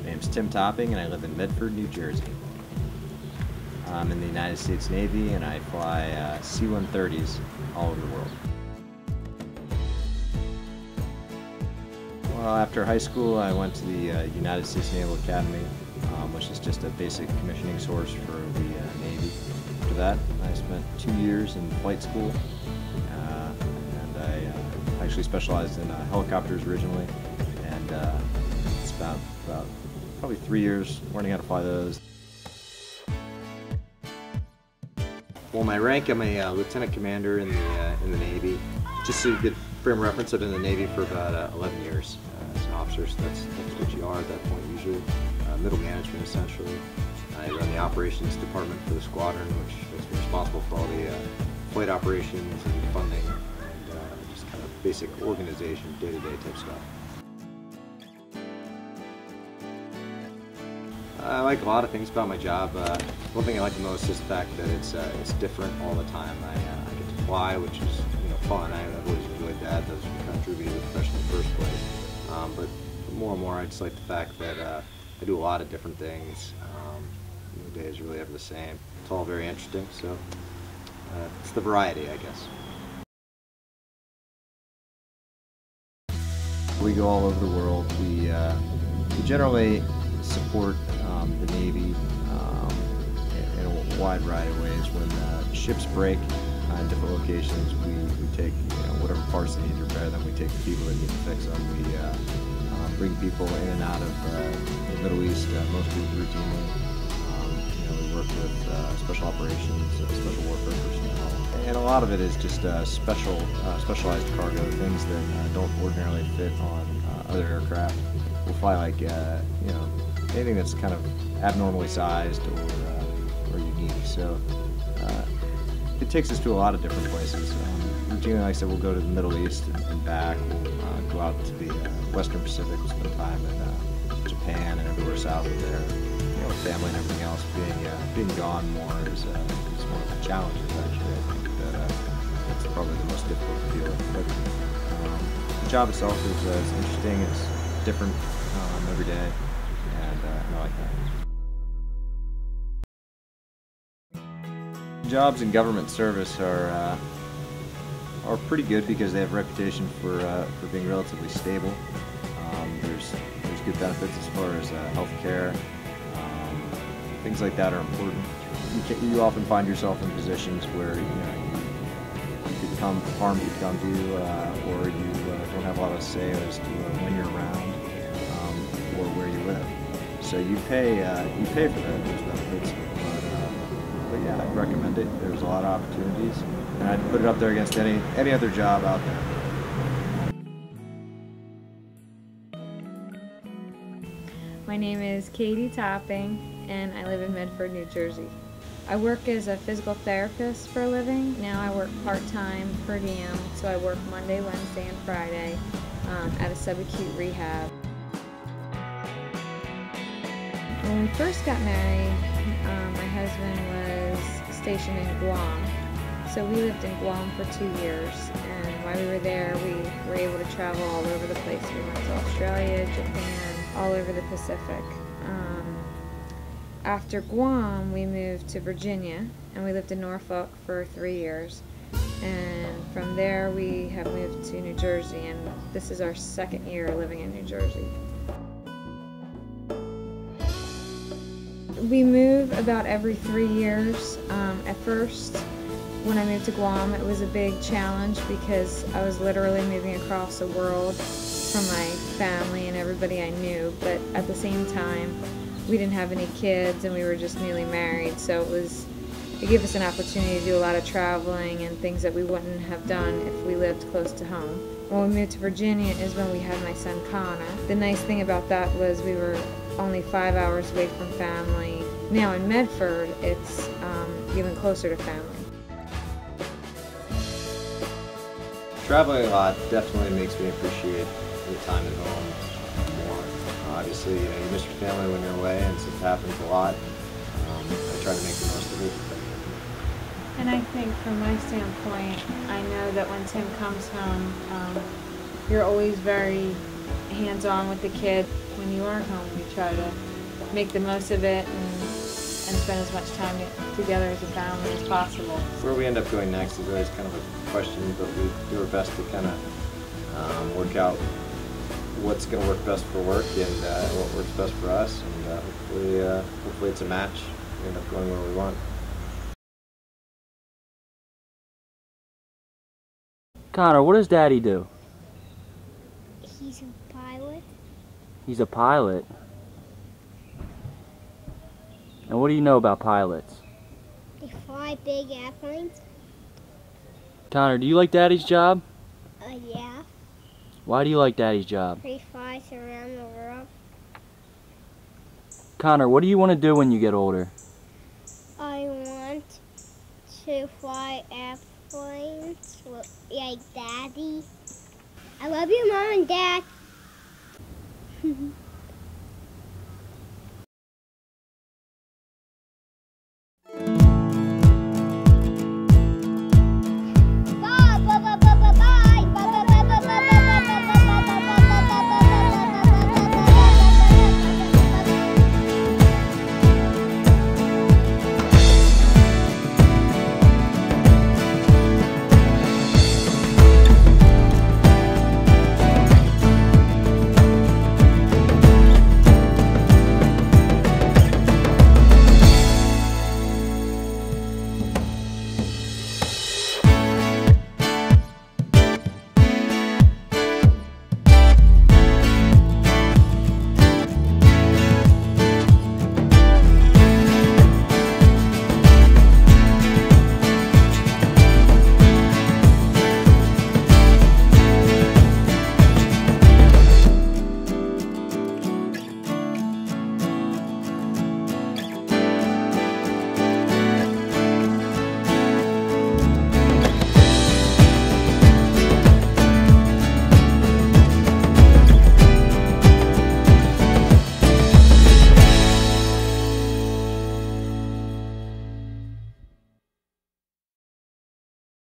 My name's Tim Topping and I live in Medford, New Jersey. I'm in the United States Navy and I fly C-130s all over the world. Well, after high school I went to the United States Naval Academy, which is just a basic commissioning source for the Navy. After that I spent 2 years in flight school and I actually specialized in helicopters originally, and spent about probably 3 years learning how to fly those. Well, my rank, I'm a lieutenant commander in the Navy. Just so you get frame of reference, I've been in the Navy for about 11 years as an officer, so that's what you are at that point usually. Middle management essentially. I run the operations department for the squadron, which makes me responsible for all the flight operations and funding and just kind of basic organization, day-to-day type stuff. I like a lot of things about my job. One thing I like the most is the fact that it's different all the time. I get to fly, which is fun. I've always enjoyed that. That's what kind of drew me to the profession in the first place. But more and more, I just like the fact that I do a lot of different things. No day is really ever the same. It's all very interesting. So it's the variety, I guess. We go all over the world. We generally support the Navy in a wide variety of ways. When ships break in different locations, we take whatever parts they need to repair them. We take the people that need to fix them. We bring people in and out of the Middle East, mostly routinely. We work with special operations, special warfare personnel, and a lot of it is just specialized cargo, things that don't ordinarily fit on other aircraft. We'll fly like anything that's kind of abnormally sized or unique. So it takes us to a lot of different places. Routinely, like I said, we'll go to the Middle East and back. We'll go out to the Western Pacific. We'll spend time in Japan and everywhere south of there. With family and everything else, being gone more is one of the challenges. Actually, I think that's probably the most difficult to deal with. But the job itself is interesting. It's different every day, and I like that. Jobs in government service are pretty good because they have a reputation for being relatively stable. There's good benefits as far as health care. Things like that are important. You often find yourself in positions where you could become harm could come to you, or you don't have a lot of say as to when you're around or where you live. So you pay for those benefits. But yeah, I'd recommend it. There's a lot of opportunities, and I'd put it up there against any other job out there. My name is Katie Topping, and I live in Medford, New Jersey. I work as a physical therapist for a living. Now I work part-time per diem, so I work Monday, Wednesday, and Friday at a subacute rehab. When we first got married, my husband was stationed in Guam. So we lived in Guam for 2 years, and while we were there, we were able to travel all over the place. We went to Australia, Japan, all over the Pacific. After Guam, we moved to Virginia, and we lived in Norfolk for 3 years. And from there, we have moved to New Jersey, and this is our second year living in New Jersey. We move about every 3 years. At first, when I moved to Guam, it was a big challenge because I was literally moving across the world from my family and everybody I knew, but at the same time, we didn't have any kids and we were just newly married, so it gave us an opportunity to do a lot of traveling and things that we wouldn't have done if we lived close to home. When we moved to Virginia is when we had my son Connor. The nice thing about that was we were only 5 hours away from family. Now in Medford, it's even closer to family. Traveling a lot definitely makes me appreciate the time at home more. Obviously, you miss your family when you're away, and since it happens a lot, I try to make the most of it. And I think from my standpoint, I know that when Tim comes home, you're always very hands-on with the kid. when you aren't home, you try to make the most of it and spend as much time together as a family as possible. Where we end up going next is always kind of a question, but we do our best to kind of work out what's going to work best for work and what works best for us, and hopefully it's a match. We end up going where we want. Connor, what does Daddy do? He's a pilot. He's a pilot. And what do you know about pilots? They fly big airplanes. Connor, do you like Daddy's job? Yeah. Why do you like Daddy's job? He flies around the world. Connor, what do you want to do when you get older? I want to fly airplanes like Daddy. I love you, Mom and Dad.